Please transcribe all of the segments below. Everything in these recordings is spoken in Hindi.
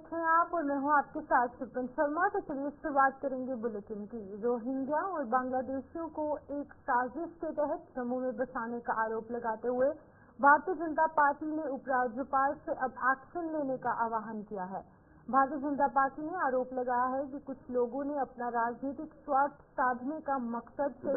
देख रहे हैं आप और मैं हूं आपके साथ सुपन शर्मा। तो चलिए शुरुआत करेंगे बुलेटिन की। रोहिंग्या और बांग्लादेशियों को एक साजिश के तहत जम्मू में बसाने का आरोप लगाते हुए भारतीय जनता पार्टी ने उपराज्यपाल से अब एक्शन लेने का आह्वान किया है। भारतीय जनता पार्टी ने आरोप लगाया है कि कुछ लोगों ने अपना राजनीतिक स्वार्थ साधने का मकसद से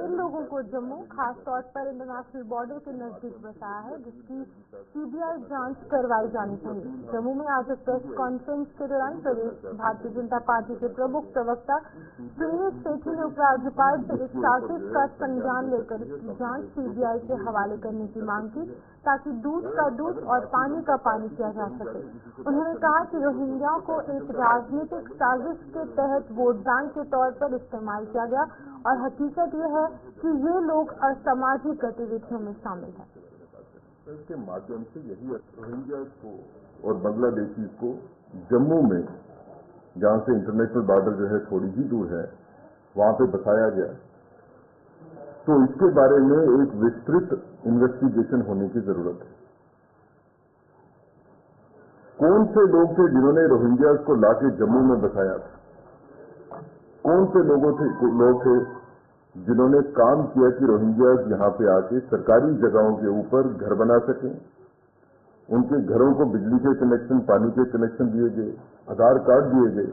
इन लोगों को जम्मू, खासतौर पर इंटरनेशनल बॉर्डर के नजदीक बसाया है, जिसकी सीबीआई जांच करवाई जानी चाहिए। जम्मू में आज एक प्रेस कॉन्फ्रेंस के दौरान प्रदेश भारतीय जनता पार्टी के प्रमुख प्रवक्ता सुनील सेठी ने उपराज्यपाल से इस साजिश का संज्ञान लेकर इसकी जांच सीबीआई के हवाले करने की मांग की, ताकि दूध का दूध और पानी का पानी किया जा सके। उन्होंने कहा कि रोहिंग्याओं को एक राजनीतिक साजिश के तहत वोट बैंक के तौर पर इस्तेमाल किया गया और हकीकत यह है कि ये लोग असामाजिक गतिविधियों में शामिल हैं। इसके माध्यम से यही रोहिंग्या को और बांग्लादेशी को जम्मू में, जहां से इंटरनेशनल बॉर्डर जो है थोड़ी ही दूर है, वहां पे बसाया गया। तो इसके बारे में एक विस्तृत इन्वेस्टिगेशन होने की जरूरत है। कौन से लोग थे जिन्होंने रोहिंग्यास को लाके जम्मू में बसाया था? कौन से लोग थे जिन्होंने काम किया कि रोहिंग्यास यहां पे आके सरकारी जगहों के ऊपर घर बना सकें, उनके घरों को बिजली के कनेक्शन, पानी के कनेक्शन दिए गए, आधार कार्ड दिए गए,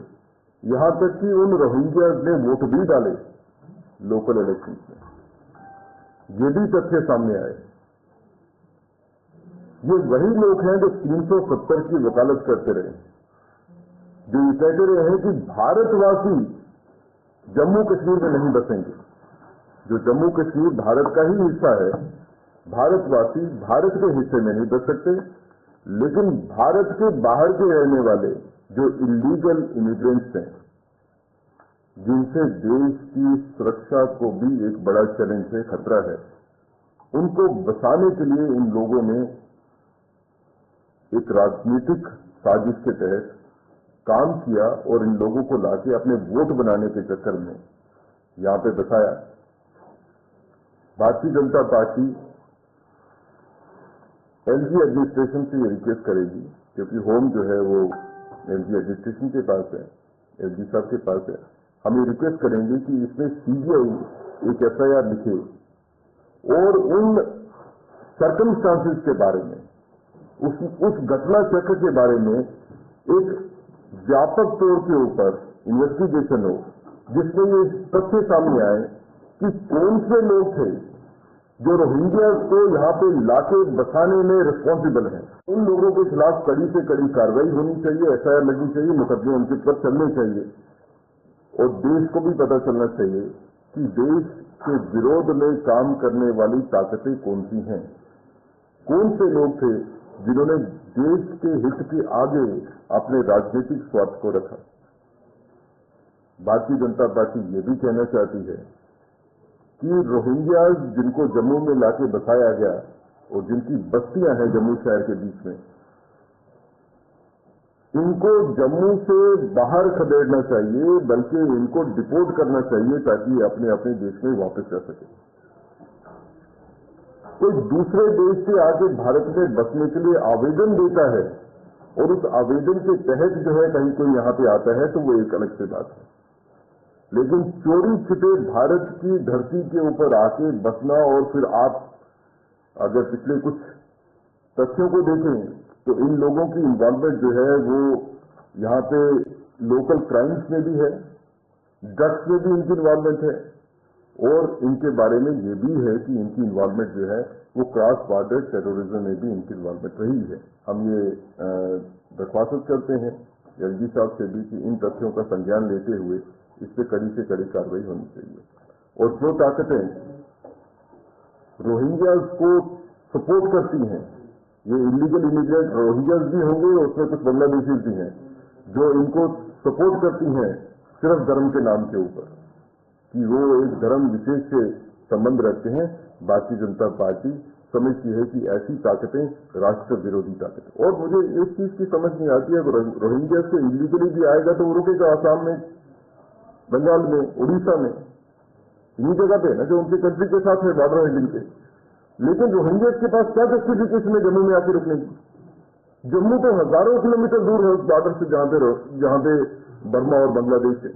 यहां तक कि उन रोहिंग्यास ने वोट भी डाले लोकल इलेक्शन में। ये भी तथ्य सामने आए। ये वही लोग हैं जो 370 की वकालत करते रहे, जो ये कहते रहे हैं कि भारतवासी जम्मू कश्मीर में नहीं बसेंगे। जो जम्मू कश्मीर भारत का ही हिस्सा है, भारतवासी भारत के हिस्से में नहीं बस सकते, लेकिन भारत के बाहर के रहने वाले जो इलीगल इमिग्रेंट्स हैं, जिनसे देश की सुरक्षा को भी एक बड़ा चैलेंज है, खतरा है, उनको बसाने के लिए इन लोगों ने एक राजनीतिक साजिश के तहत काम किया और इन लोगों को लाके अपने वोट बनाने के चक्कर में यहां पे बसाया। Bharatiya Janata party LG administration से ये रिक्वेस्ट करेगी, क्योंकि होम जो है वो एलजी एडमिनिस्ट्रेशन के पास है, एलजी साहब के पास है। हम ये रिक्वेस्ट करेंगे कि इसमें सीबीआई एक एफआईआर लिखे और उन सर्कमस्टांसेस के बारे में, उस घटना चक्र के बारे में एक व्यापक तौर के ऊपर इन्वेस्टिगेशन हो, जिसमें ये तथ्य सामने आए कि कौन से लोग थे जो रोहिंग्या को यहां पे लाके बसाने में रिस्पॉन्सिबल हैं। उन लोगों के खिलाफ कड़ी से कड़ी कार्रवाई होनी चाहिए, एफआईआर लगनी चाहिए, मुकदमे उनके पर चलने चाहिए और देश को भी पता चलना चाहिए कि देश के विरोध में काम करने वाली ताकतें कौन सी हैं। कौन से लोग थे जिन्होंने देश के हित के आगे अपने राजनीतिक स्वार्थ को रखा। भारतीय जनता पार्टी ये भी कहना चाहती है कि रोहिंग्या जिनको जम्मू में लाके बसाया गया और जिनकी बस्तियां हैं जम्मू शहर के बीच में, इनको जम्मू से बाहर खदेड़ना चाहिए, बल्कि इनको डिपोर्ट करना चाहिए ताकि अपने अपने देश में वापस जा सके। कोई दूसरे देश से आके भारत में बसने के लिए आवेदन देता है और उस आवेदन के तहत जो है कहीं कोई यहां पे आता है तो वो एक अलग से बात है, लेकिन चोरी छिपे भारत की धरती के ऊपर आके बसना और फिर आप अगर पिछले कुछ तथ्यों को देखें तो इन लोगों की इन्वॉल्वमेंट जो है वो यहां पे लोकल क्राइम्स में भी है, ड्रग्स में भी इनकी इन्वॉल्वमेंट है और इनके बारे में ये भी है कि इनकी इन्वॉल्वमेंट जो है वो क्रॉस बॉर्डर टेररिज्म में भी इनकी इन्वॉल्वमेंट रही है। हम ये दरख्वास्त करते हैं एलजी साहब से भी कि इन तथ्यों का संज्ञान लेते हुए इस पर कड़ी से कड़ी कार्रवाई होनी चाहिए और जो ताकतें रोहिंग्यास को सपोर्ट करती हैं, ये इलीगल इमिग्रेंट रोहिंग्यास भी होंगे और उसमें कुछ बांग्लादेशी भी हैं जो इनको सपोर्ट करती हैं सिर्फ धर्म के नाम के ऊपर, कि वो एक धर्म विशेष से संबंध रखते हैं। भारतीय जनता पार्टी समझती है कि ऐसी ताकतें राष्ट्र विरोधी ताकतें। और मुझे एक चीज की समझ नहीं आती है, रोहिंग्या से इलीगली भी आएगा तो वो रुकेगा आसाम में, बंगाल में, उड़ीसा में, इन्हीं जगह पे ना जो उनके कंट्री के साथ है बॉर्डर हिलिंग पे। लेकिन रोहिंग्या के पास क्या जस्टिफिकेशन है जम्मू में आके रुकने की? जम्मू तो हजारों किलोमीटर दूर है उस बॉर्डर से जहां पे बर्मा और बांग्लादेश है,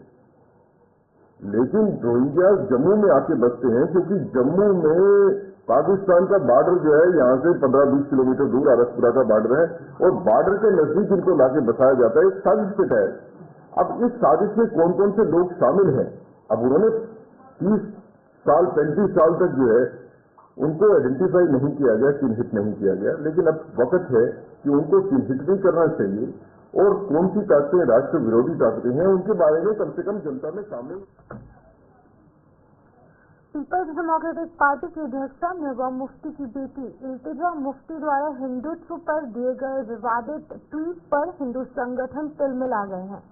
लेकिन रोहिंग्या जम्मू में आके बसते हैं क्योंकि जम्मू में पाकिस्तान का बॉर्डर जो है यहाँ से 15-20 किलोमीटर दूर आरसपुरा का बॉर्डर है और बॉर्डर के नजदीक इनको लाके बसाया जाता है एक साजिश के तहत। अब इस साजिश में कौन कौन से लोग शामिल हैं, अब उन्होंने 30 साल 35 साल तक जो है उनको आइडेंटिफाई नहीं किया गया, चिन्हित नहीं किया गया, लेकिन अब वक्त है कि उनको चिन्हित भी करना चाहिए और कौन सी ताकतें राष्ट्र विरोधी ताकतें हैं उनके बारे में कम से कम जनता में सामने। पीपल्स डेमोक्रेटिक पार्टी की अध्यक्षा महबूबा मुफ्ती की बेटी इल्तिजा मुफ्ती द्वारा हिंदुत्व पर दिए गए विवादित ट्वीट पर हिंदू संगठन तिलमिला गए हैं।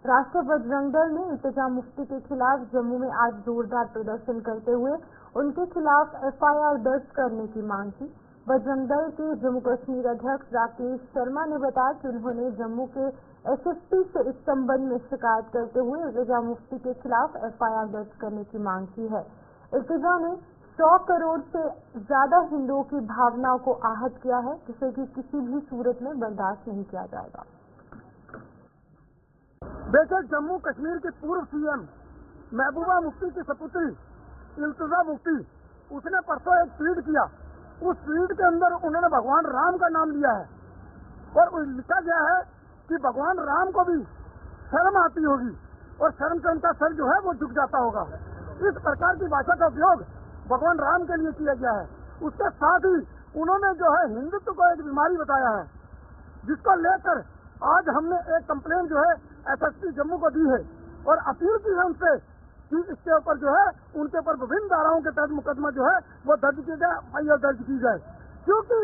राष्ट्रीय बजरंग दल ने इल्तिजा मुफ्ती के खिलाफ जम्मू में आज जोरदार प्रदर्शन करते हुए उनके खिलाफ FIR दर्ज करने की मांग की। बजरंग दल के जम्मू कश्मीर अध्यक्ष राकेश शर्मा ने बताया कि उन्होंने जम्मू के SSP से इस संबंध में शिकायत करते हुए इल्तिजा मुफ्ती के खिलाफ FIR दर्ज करने की मांग की है। इल्तिजा ने 100 करोड़ से ज्यादा हिंदुओं की भावनाओं को आहत किया है, जिसे कि किसी भी सूरत में बर्दाश्त नहीं किया जाएगा। देखिए, जम्मू कश्मीर के पूर्व CM महबूबा मुफ्ती की सपुत्री इल्तिजा मुफ्ती, उसने परसों एक ट्वीट किया। उस ट्वीट के अंदर उन्होंने भगवान राम का नाम लिया है और लिखा गया है कि भगवान राम को भी शर्म आती होगी और शर्म से उनका सर जो है वो झुक जाता होगा। इस प्रकार की भाषा का उपयोग भगवान राम के लिए किया गया है। उसके साथ ही उन्होंने जो है हिंदुत्व को एक बीमारी बताया है, जिसको लेकर आज हमने एक कंप्लेन जो है SSP जम्मू को दी है और अपील की है उनसे कि इसके ऊपर जो है उनके ऊपर विभिन्न धाराओं के तहत मुकदमा जो है वो दर्ज किया जाए, FIR दर्ज की जाए, क्योंकि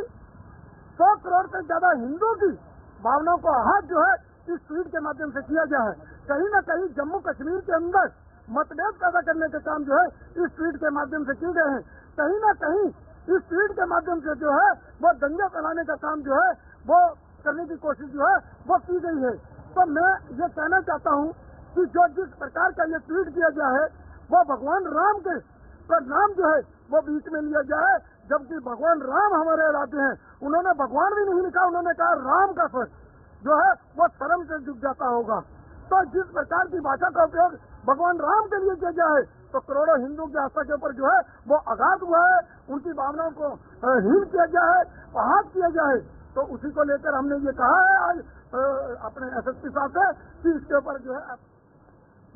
100 करोड़ से ज्यादा हिंदुओं की भावनाओं को आहत जो है इस ट्वीट के माध्यम से किया गया है। कहीं न कहीं जम्मू कश्मीर के अंदर मतभेद पैदा करने के काम जो है इस ट्वीट के माध्यम से किए गए हैं। कहीं न कहीं इस ट्वीट के माध्यम से जो है वो दंगे फैलाने का काम जो है वो करने की कोशिश जो है वो की गई है। तो मैं ये कहना चाहता हूँ कि जो जिस प्रकार का ये ट्वीट किया गया है वो भगवान राम के नाम जो है वो बीच में लिया गया है, जबकि भगवान राम हमारे इलाके हैं। उन्होंने भगवान भी नहीं लिखा, उन्होंने कहा राम का सर जो है वो शर्म से झुक जाता होगा। तो जिस प्रकार की भाषा का उपयोग भगवान राम के लिए किया गया है तो करोड़ों हिंदुओं की आस्था के ऊपर जो है वो आघात हुआ है, उनकी भावनाओं को हीन किया गया है, आहत किया गया है। तो उसी को लेकर हमने ये कहा है आज अपने SSP साहब से कि इसके ऊपर जो है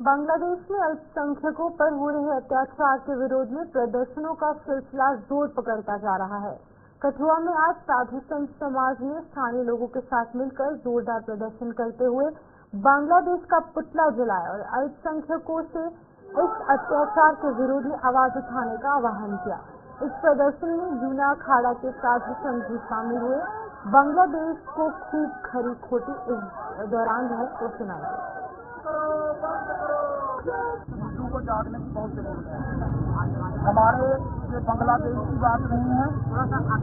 बांग्लादेश में अल्पसंख्यकों पर हो रहे अत्याचार के विरोध में प्रदर्शनों का सिलसिला जोर पकड़ता जा रहा है। कठुआ में आज साधु संत समाज ने स्थानीय लोगों के साथ मिलकर जोरदार प्रदर्शन करते हुए बांग्लादेश का पुतला जलाया और अल्पसंख्यकों से इस अत्याचार के विरोध में आवाज उठाने का आह्वान किया। इस प्रदर्शन में जूना अखाड़ा के साधु संत भी शामिल हुए। बांग्लादेश को खूब खरी खोटी इस दौरान जो है वो सुनाई गई। हिंदू को जागने की बहुत जरूरत है। हमारे ये बांग्लादेश की बात नहीं है,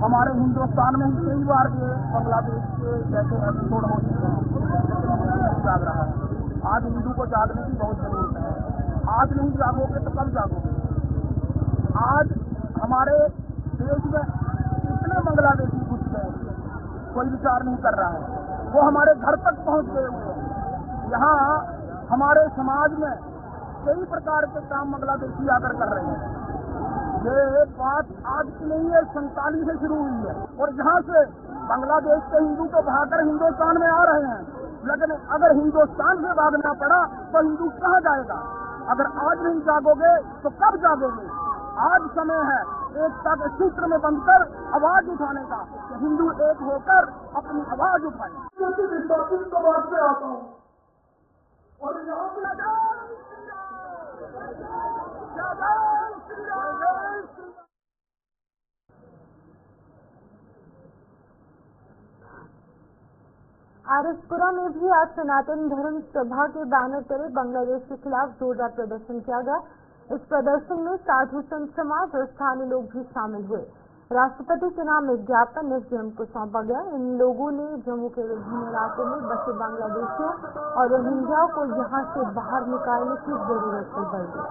हमारे हिंदुस्तान में ही कई बार ये बांग्लादेश के जैसे एपिसोड हो चुके हैं, जाग रहा है। आज हिंदू को जागने की बहुत जरूरत है। आज नहीं जागोगे तो कब जागोगे? आज हमारे देश में इतने बांग्लादेशी घुस गए, कोई विचार नहीं कर रहा है। वो हमारे घर तक पहुंच गए हुए हैं। यहाँ हमारे समाज में कई प्रकार के काम बांग्लादेशी आकर कर रहे हैं। ये बात आज की नहीं है, 47 से शुरू हुई है और यहाँ से बांग्लादेश के हिंदू तो भागकर हिंदुस्तान में आ रहे हैं, लेकिन अगर हिंदुस्तान से भागना पड़ा तो हिंदू कहाँ जाएगा? अगर आज नहीं जागोगे तो कब जागोगे? आज समय है एकता के सूत्र में बंधकर आवाज उठाने का, कि हिंदू एक होकर अपनी आवाज उठाए। बात से आता हूँ और यहाँ आरसपुरा में भी आज सनातन धर्म सभा के बैनर तले बांग्लादेश के खिलाफ जोरदार प्रदर्शन किया गया। इस प्रदर्शन में साधु संत समाज और स्थानीय लोग भी शामिल हुए। राष्ट्रपति के नाम एक ज्ञापन SDM को सौंपा गया। इन लोगों ने जम्मू के विभिन्न इलाकों में बसे बांग्लादेशियों और रोहिंग्याओं को यहां से बाहर निकालने की जरूरत पर बल दिया।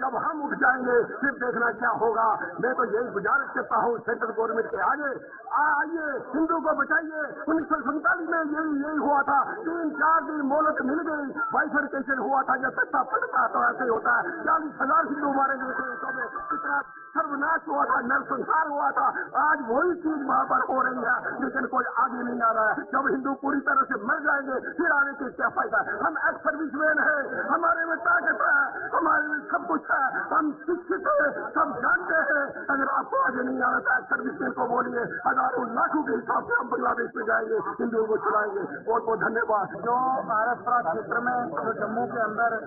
जब हम उठ जाएंगे फिर देखना क्या होगा। मैं तो यही गुजारिश करता हूँ सेंट्रल गवर्नमेंट के आगे, आइए हिंदू को बचाइए। 1947 में यही हुआ था, 3-4 दिन मोहलत मिल गई, बाइफरकेशन हुआ था, जब सत्ता पलटा तो ऐसे होता है। 40,000 हिंदू मारे गए थे, कितना सर्वनाश हुआ था, नरसंहार हुआ था। आज वही चीज वहां पर हो रही है, लेकिन कोई आगे नहीं आ रहा है। जब हिंदू पूरी तरह से मर जाएंगे फिर आने के क्या फायदा। हम एक्स सर्विसमैन है, हमारे में ताकत है, हमारे में सब कुछ है, हम शिक्षित है, सब जानते हैं। अगर आपको आगे नहीं आ रहा है सर्विसमैन को बोलिए, हजारों लाखों के हिसाब से हम बांग्लादेश में जाएंगे, हिंदुओं को चलाएंगे। बहुत बहुत धन्यवाद। जो आरसपुरा क्षेत्र में जो जम्मू के अंदर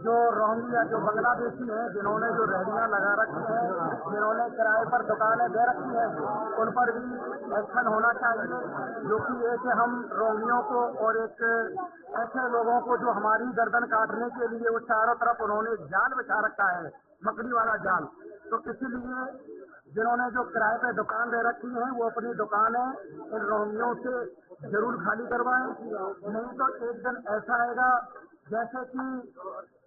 जो रोहिंग्या जो बांग्लादेशी हैं, जिन्होंने जो रेहड़ियां लगा रखी हैं, जिन्होंने किराए पर दुकानें दे रखी हैं, उन पर भी एक्शन होना चाहिए। जो कि एक हम रोहिंग्यों को और एक ऐसे लोगों को जो हमारी गर्दन काटने के लिए वो चारों तरफ उन्होंने जाल बिछा रखा है, मकड़ी वाला जाल। तो इसीलिए जिन्होंने जो किराए पे दुकान दे रखी है वो अपनी दुकानें इन रोहिंग्यों से जरूर खाली करवाएं। नहीं तो एक दिन ऐसा आएगा जैसे कि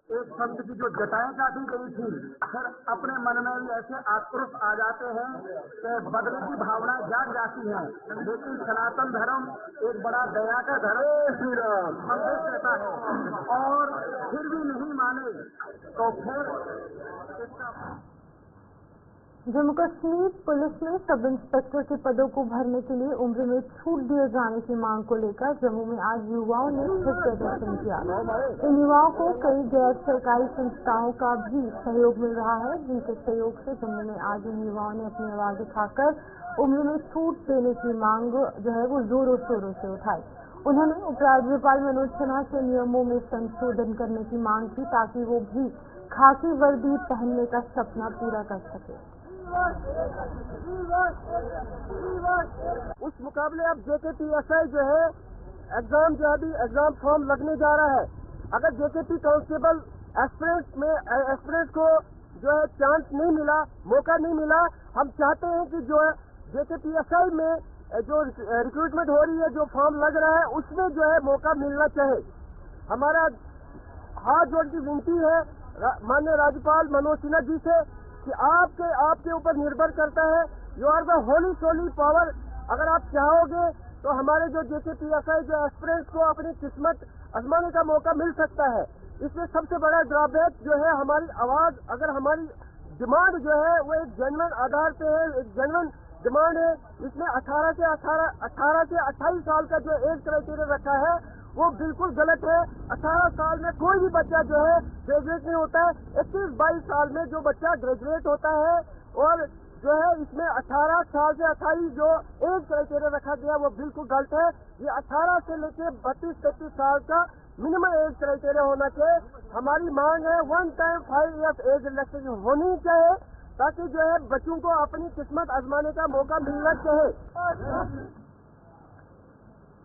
एक संत की जो जटाएं काटी गई थी, फिर अपने मन में भी ऐसे आक्रोश आ जाते हैं कि बदले की भावना जाग जाती है। लेकिन सनातन धर्म एक बड़ा दया का धर्म संदेश देता है और फिर भी नहीं माने तो फिर इसका जम्मू कश्मीर पुलिस ने सब इंस्पेक्टर के पदों को भरने के लिए उम्र में छूट दिए जाने की मांग को लेकर जम्मू में आज युवाओं ने फिर प्रदर्शन किया। इन युवाओं को कई गैर सरकारी संस्थाओं का भी सहयोग मिल रहा है, जिनके सहयोग से जम्मू में आज इन युवाओं ने अपनी आवाज उठाकर उम्र में छूट देने की मांग जो है वो जोरों शोरों से उठाई। उन्होंने उपराज्यपाल मनोज सिन्हा के नियमों में संशोधन करने की मांग की ताकि वो भी खाकी वर्दी पहनने का सपना पूरा कर सके। उस मुकाबले अब JKPSI जो है एग्जाम जो है अभी एग्जाम फॉर्म लगने जा रहा है। अगर JKP कांस्टेबल एस्पिरेंट्स को जो है चांस नहीं मिला, मौका नहीं मिला, हम चाहते हैं कि जो है JKPSI में जो रिक्रूटमेंट हो रही है, जो फॉर्म लग रहा है, उसमें जो है मौका मिलना चाहिए। हमारा हाथ जोड़ की विनती है माननीय राज्यपाल मनोज सिन्हा जी से कि आपके ऊपर निर्भर करता है। You are the holy solely power. अगर आप चाहोगे तो हमारे जो JKPSI जो एस्पिरेंट्स को अपनी किस्मत आजमाने का मौका मिल सकता है। इसमें सबसे बड़ा ड्रॉबैक जो है हमारी आवाज, अगर हमारी डिमांड जो है वो एक जेन्युइन आधार पे है, एक जेन्युइन डिमांड है। इसमें 18 से 28 साल का जो एज क्राइटेरिया रखा है वो बिल्कुल गलत है। 18 साल में कोई भी बच्चा जो है ग्रेजुएट नहीं होता है। 21-22 साल में जो बच्चा ग्रेजुएट होता है और जो है इसमें 18 साल से 28 जो एज क्राइटेरिया रखा गया वो बिल्कुल गलत है। ये 18 से लेकर 32-33 साल का मिनिमम एज क्राइटेरिया होना चाहिए। हमारी मांग है 1 टाइम 5 इयर्स एज रिलैक्सेशन होनी चाहिए ताकि जो है बच्चों को अपनी किस्मत आजमाने का मौका मिलना चाहिए।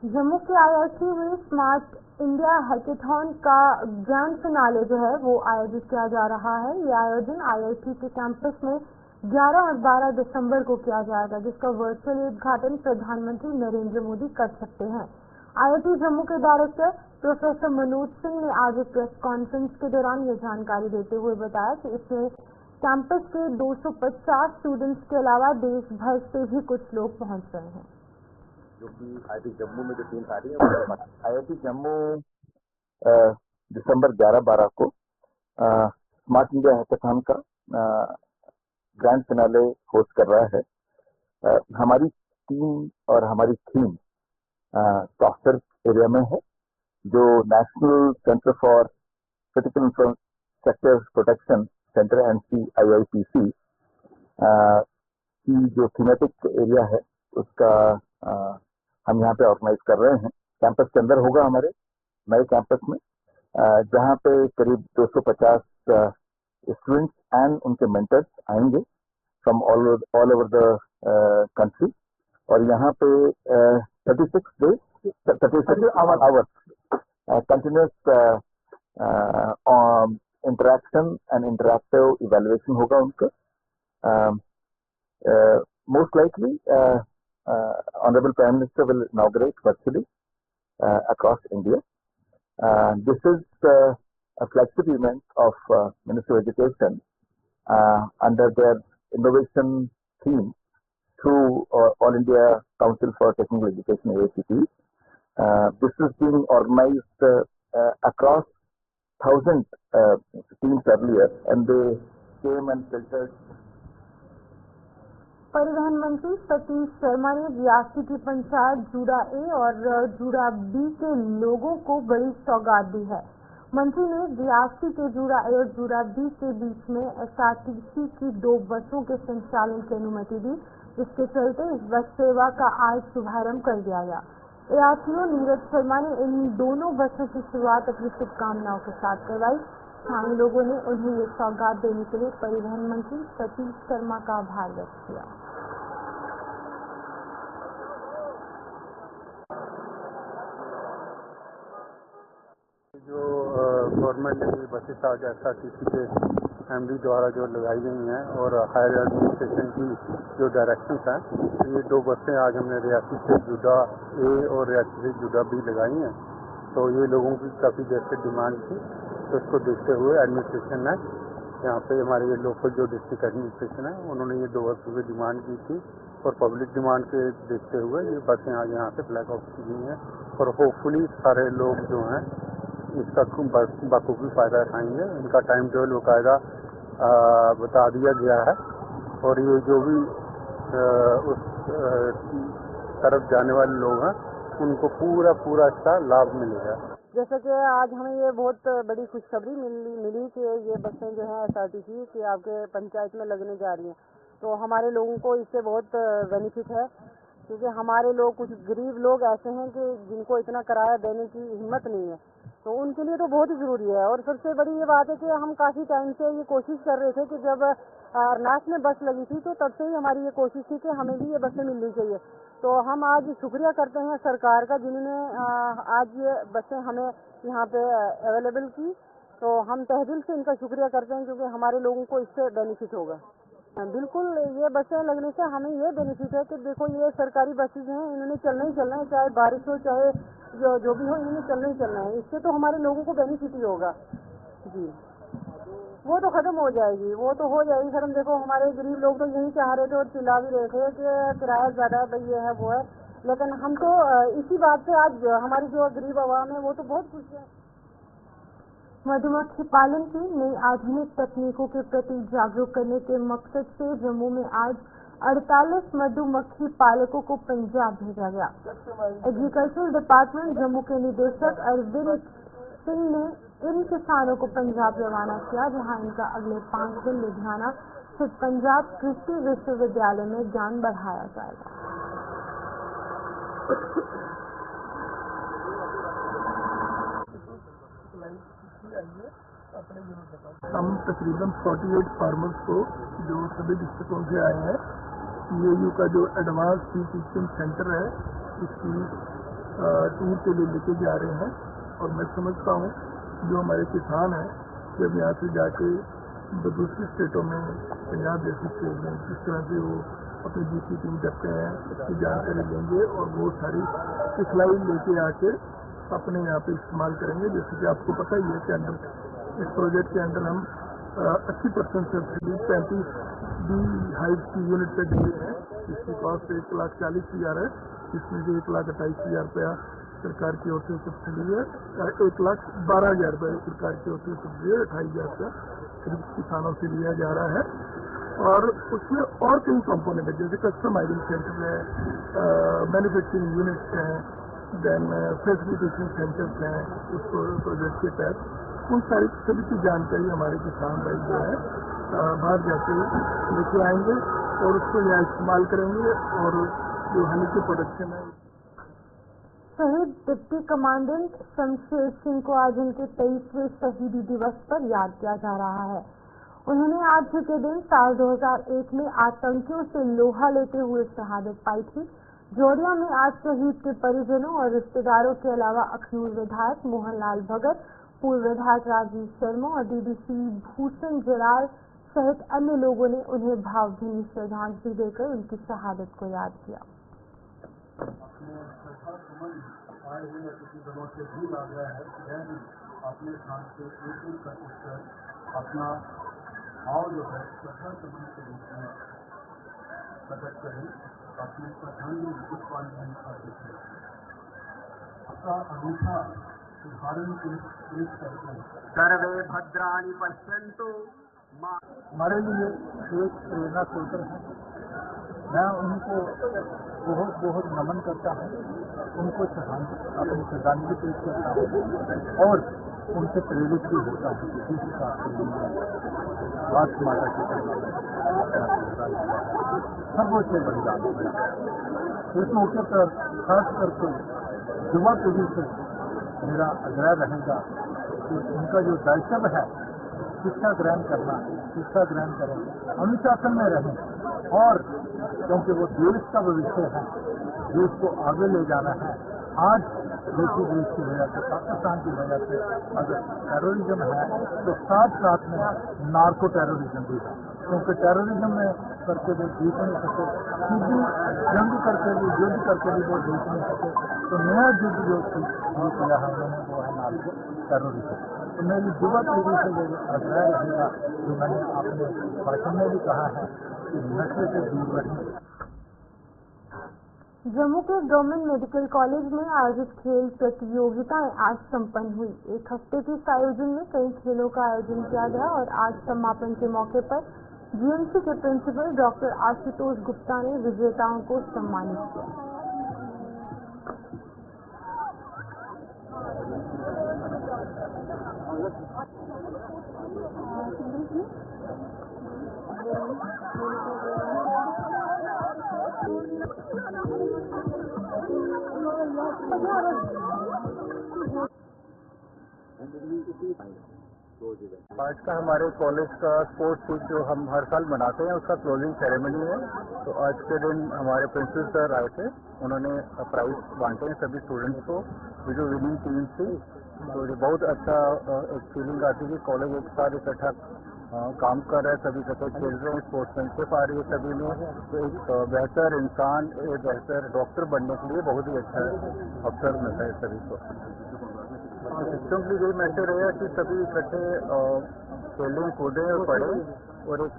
जम्मू के IIT में स्मार्ट इंडिया हैकेथॉन का ग्रैंड फिनाले जो है वो आयोजित किया जा रहा है। ये आयोजन IIT के कैंपस में 11 और 12 दिसंबर को किया जाएगा, जिसका वर्चुअल उद्घाटन प्रधानमंत्री नरेंद्र मोदी कर सकते हैं। IIT जम्मू के डायरेक्टर प्रोफेसर मनोज सिंह ने आज एक प्रेस कॉन्फ्रेंस के दौरान ये जानकारी देते हुए बताया कि इसमें कैंपस के 250 स्टूडेंट्स के अलावा देश भर से भी कुछ लोग पहुंच रहे हैं। जो कि IIT जम्मू में जो टीम आ रही है IIT जम्मू दिसंबर 11-12 को स्मार्ट इंडिया हैकेथॉन का ग्रैंड फिनाले होस्ट कर रहा है। हमारी टीम और हमारी थीम सॉफ्टवेयर एरिया में है, जो national centre for critical infrastructure protection centre NCIIPC की जो थीमेटिक एरिया है उसका हम यहाँ पे ऑर्गेनाइज कर रहे हैं। कैंपस के अंदर होगा, हमारे नए कैंपस में, जहाँ पे करीब 250 स्टूडेंट्स एंड उनके मेंटर्स आएंगे from all over the country. और यहाँ पे 36 hours continuous interaction and interactive evaluation होगा उनका। Most likely Honorable Prime Minister will inaugurate virtually across India. This is a flagship event of Ministry of Education under their innovation theme through All India Council for Technical Education (AICTE). This is being organized across 1,000 teams earlier, and they came and filtered. परिवहन मंत्री सतीश शर्मा ने रियासी की पंचायत जूड़ा ए और जूड़ा बी के लोगों को बड़ी सौगात दी है। मंत्री ने रियासी के जूड़ा ए और जूड़ा बी के बीच में SRTC की 2 बसों के संचालन की अनुमति दी, जिसके चलते इस बस सेवा का आज शुभारंभ कर दिया गया। ARTO नीरज शर्मा ने इन दोनों बसों की शुरुआत अपनी शुभकामनाओं के साथ करवाई। स्थानीय लोगों ने उन्हें ये सौगात देने के लिए परिवहन मंत्री सतीश शर्मा का आभार व्यक्त किया। जो गवर्नमेंट ने बसेस आज SRTC के MD द्वारा जो लगाई गई हैं और हायर एडमिनिस्ट्रेशन की जो डायरेक्शंस हैं, ये 2 बसें आज हमने रियासी से जूड़ा ए और रियासी से जूड़ा बी लगाई हैं। तो ये लोगों की काफ़ी देर से डिमांड थी, तो इसको देखते हुए एडमिनिस्ट्रेशन ने यहाँ पे हमारे ये लोकल जो डिस्ट्रिक्ट एडमिनिस्ट्रेशन है, उन्होंने ये 2 बसों की डिमांड की थी और पब्लिक डिमांड के देखते हुए ये बसें आज यहाँ से फ्लैग ऑफ की गई हैं और होपफुली सारे लोग जो हैं इसका बखूबी फ़ायदा उठाएंगे। इनका टाइम टेबल बाकायदा बता दिया गया है और ये जो भी उस तरफ जाने वाले लोग हैं उनको पूरा इसका लाभ मिलेगा। जैसे कि आज हमें ये बहुत बड़ी खुशखबरी मिली कि ये बसें जो हैं SRTC की आपके पंचायत में लगने जा रही हैं, तो हमारे लोगों को इससे बहुत बेनिफिट है, क्योंकि हमारे लोग कुछ गरीब लोग ऐसे हैं कि जिनको इतना किराया देने की हिम्मत नहीं है, तो उनके लिए तो बहुत ही ज़रूरी है। और सबसे बड़ी ये बात है कि हम काफ़ी टाइम से ये कोशिश कर रहे थे कि जब अरनास में बस लगी थी तो तब से ही हमारी ये कोशिश थी कि हमें भी ये बसें मिलनी चाहिए। तो हम आज शुक्रिया करते हैं सरकार का, जिन्होंने आज ये बसें हमें यहाँ पे अवेलेबल की, तो हम तहे से इनका शुक्रिया करते हैं, क्योंकि हमारे लोगों को इससे बेनिफिट होगा। बिल्कुल, ये बसें लगने से हमें ये बेनिफिट है कि देखो ये सरकारी बसेज हैं, इन्होंने चलना ही चलना है, चाहे बारिश हो चाहे जो भी हो, इन्होंने चलना ही चलना है। इससे तो हमारे लोगों को बेनिफिट ही होगा जी। वो तो खत्म हो जाएगी, वो तो हो जाएगी खत्म। देखो हमारे गरीब लोग तो यही चाह रहे थे और चिल्ला भी रहे थे कि किराया ज़्यादा भाई ये है वो है, लेकिन हम तो इसी बात से आज हमारी जो गरीब आवाम है वो तो बहुत खुश है। मधुमक्खी पालन की नई आधुनिक तकनीकों के प्रति जागरूक करने के मकसद से जम्मू में आज 48 मधुमक्खी पालकों को पंजाब भेजा गया। एग्रीकल्चरल डिपार्टमेंट जम्मू के निदेशक अरविंद सिंह ने इन किसानों को पंजाब रवाना किया, जहां इनका अगले 5 दिन लुधियाना स्थित पंजाब कृषि विश्वविद्यालय में ज्ञान बढ़ाया जाएगा। हम तकरीबन 48 फार्मर्स को जो सभी डिस्ट्रिक्टों से आए हैं, CAU का जो एडवांस सी टीचिंग सेंटर है उसकी टूर के लिए लेके जा रहे हैं। और मैं समझता हूँ जो हमारे किसान हैं जब यहाँ से जाके दूसरी स्टेटों में पंजाब जैसी स्टेट में जिस तरह से वो अपनी दूसरी टीम करते हैं उसकी जानकारी लेंगे और वो सारी सिखलाई लेके आके अपने यहाँ पे इस्तेमाल करेंगे। जैसे कि आपको पता ही है कि अंडर इस प्रोजेक्ट के अंदर हम 80% सब्सिडी 35 बी हाइव की यूनिट पे दे रहे हैं, जिसकी कॉस्ट 1,40,000 है, जिसमें से 1,28,000 रुपया सरकार की ओर से सब्सिडी है, 1,12,000 रुपये सरकार की ओर से सब्सिडी है, 28,000 रुपया सिर्फ किसानों से लिया जा रहा है। और उसमें और कई कंपोनेंट है, जैसे कस्टमाइजिंग सेंटर है, मैन्युफैक्चरिंग यूनिट्स हैं, देन फैसिलिटेशन सेंटर्स हैं उस प्रोजेक्ट के तहत। उन सारी सभी की जानकारी हमारे किसान भाई जो है बाहर जाके लेके आएंगे और उसको यहाँ इस्तेमाल करेंगे और जो हनी की प्रोडक्शन है। शहीद डिप्टी कमांडेंट शमशेर सिंह को आज उनके 23वें शहीदी दिवस पर याद किया जा रहा है। उन्होंने आज के दिन साल 2001 में आतंकियों से लोहा लेते हुए शहादत पाई थी। जोड़िया में आज शहीद के परिजनों और रिश्तेदारों के अलावा अखनूर विधायक मोहनलाल भगत, पूर्व विधायक राजीव शर्मा और DDC भूषण जराल सहित अन्य लोगों ने उन्हें भावभीनी श्रद्धांजलि देकर उनकी शहादत को याद किया। आए हुए कुछ दिनों से भूल आ गया है अपने स्थान से एक एक कर उठकर अपना भाव जो है श्रद्धा समन के रूप में प्रकट करें। अपने श्रद्धांजलि पुष्पांजलि अर्पित करें। अपना अनूठा उदाहरण पेश करते हैं। सर्वे भद्राणि पश्यन्तु मां। हमारे लिए एक प्रेरणा स्रोत है। मैं उनको बहुत बहुत नमन करता हूँ, उनको अपनी श्रद्धांजलि पेश करता हूँ और उनसे प्रेरित भी होता हूँ। किसी के साथ राष्ट्र माता की सर्वोच्च बलिदान। इस मौके पर खास करके युवा पीढ़ी से मेरा आग्रह रहेगा कि उनका जो दायित्व है शिक्षा ग्रहण करना, शिक्षा ग्रहण करें, अनुशासन में रहें और क्योंकि वो देश का भविष्य है, देश को आगे ले जाना है। आज देश की वजह से, पाकिस्तान की वजह से अगर टेररिज्म है तो साथ साथ में नार्को टेररिज्म भी है, क्योंकि टेररिज्म में करके वो जीत नहीं सके, सीधी जंग करके भी, युद्ध करके भी वो जीत नहीं सके। तो नया युद्ध जो शुरू किया है उन्होंने, वो है नार्को टेररिज्म। तो मेरी युवा पीढ़ी से ये आग्रह रहेगा, जो मैंने अपने भाषण में भी कहा है कि नशे से दूर रहें। जम्मू के गवर्नमेंट मेडिकल कॉलेज में आयोजित खेल प्रतियोगिताएं आज संपन्न हुई। एक हफ्ते के इस आयोजन में कई खेलों का आयोजन किया गया और आज समापन के मौके पर जीएमसी के प्रिंसिपल डॉक्टर आशुतोष गुप्ता ने विजेताओं को सम्मानित किया। आज का हमारे कॉलेज का स्पोर्ट्स वीक जो हम हर साल मनाते हैं उसका क्लोजिंग सेरेमनी है। तो आज के दिन हमारे प्रिंसिपल सर आए थे, उन्होंने प्राइज बांटे हैं सभी स्टूडेंट्स को, जो विनिंग टीम थी। तो ये बहुत अच्छा एक फीलिंग आती है कि कॉलेज एक साथ इकट्ठा काम कर रहा है, सभी इकट्ठे खेल रहे हैं, स्पोर्ट्समैनशिप आ रही है सभी में। तो एक बेहतर इंसान, एक बेहतर डॉक्टर बनने के लिए बहुत ही अच्छा अवसर मिलता है सभी को। बच्चों के लिए यही मैसेज रहेगा कि सभी इकट्ठे खेलें, कूदें और पढ़ें और एक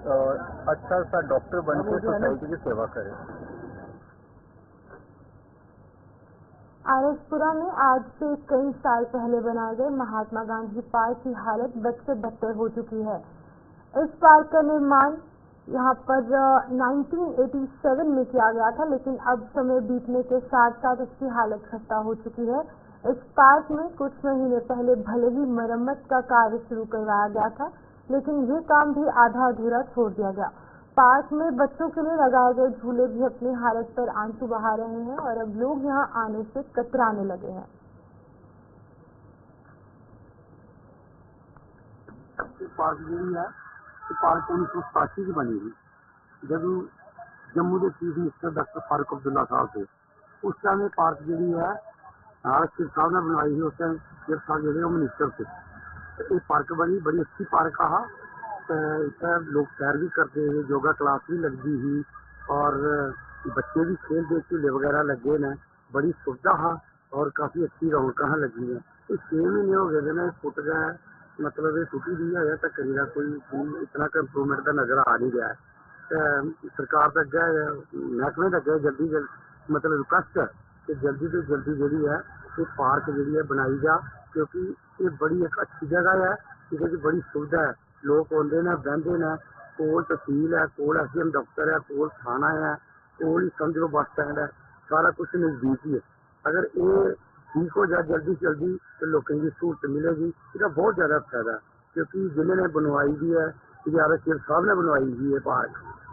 अच्छा सा डॉक्टर बनकर सोसाइटी की सेवा करें। आरएसपुरा में आज से कई साल पहले बनाए गए महात्मा गांधी पार्क की हालत बद से बदतर हो चुकी है। इस पार्क का निर्माण यहाँ पर 1987 में किया गया था, लेकिन अब समय बीतने के साथ साथ इसकी हालत खस्ता हो चुकी है। इस पार्क में कुछ महीने पहले भले ही मरम्मत का कार्य शुरू करवाया गया था, लेकिन ये काम भी आधा अधूरा छोड़ दिया गया। पार्क में बच्चों के लिए लगाए गए झूले भी अपनी हालत पर आंसू बहा रहे हैं और अब लोग यहाँ आने से कतराने लगे हैं। पार्क जी है पार्क 1987 की बनी हुई, जब जम्मू के chief minister doctor Farooq Abdullah साहब थे, उस टाइम ये पार्क जी है सिर साहब ने बनाई थी। उस टाइम सिर साहब जो मिनिस्टर थे, ये पार्क बड़ी अच्छी पार्क है। लोग सैर भी करते हैं, योगा क्लास भी लगती ही और बच्चे भी खेल दे झूले वगैरह लगे ने, बड़ी सुविधा है और काफी अच्छी रौनक लगी है। 6 महीने हो गए ने फुट गए, मतलब ये छुट्टी दी है तक करीदा कोई इतना इम्प्रूवमेंट का नजर आ नहीं रहा है। सरकार तक गए, महकमे तक गए, जल्दी मतलब रिक्वेस्ट है कि जल्दी से जल्दी जी है ये पार्क जी है बनाई जा, क्योंकि ये बड़ी एक अच्छी जगह है, ये बड़ी सुविधा है। लोग आते हैं बहते हैं, कोल तहसील है, कोल SDM दफ्तर है, कोल थाना है, कोल ही समझो बस स्टैंड है, सारा कुछ नजदीक ही है। अगर ये ठीक हो जाए जल्दी से जल्दी तो लोगों की सहूलत मिलेगी, इसका बहुत ज्यादा फायदा है। क्योंकि जिन्होंने बनवाई भी है, सिर साहब ने बनवाई भी है पार्क,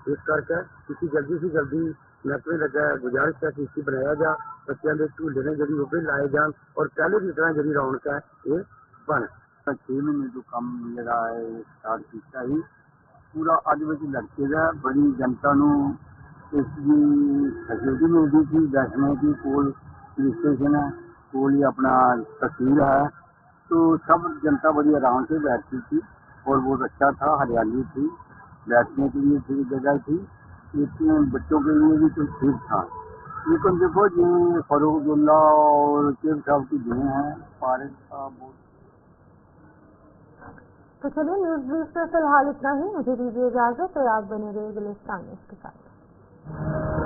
इस करके इसी जल्दी से जल्दी महकमे लगा गुजारिश है कि इसी बनाया जा, बच्चों के झूले ने जी वो भी लाए जान और पहले की तरह जी रौनक है ये बने। 6 महीने जो काम जरा है स्टार्ट किया ही पूरा अज में लड़के का बड़ी जनता इसकी फैसिलिटी मिलती थी, बैठने की कोल पुलिस स्टेशन है, कोल ही अपना तहसील है, तो सब जनता बड़ी आराम से बैठती थी और बहुत अच्छा था, हरियाली थी, बैठने के लिए ठीक जगह थी, इसमें बच्चों के लिए भी तो ठीक था। लेकिन देखो ये फारूक अब्दुल्ला और चेयर साहब की देन है, पार्क का बहुत तो चलिए न्यूज ब्रीफ से फिलहाल इतना ही। मुझे दीजिए इजाजत और आप बने रहिए गुलिस्तान न्यूज के साथ।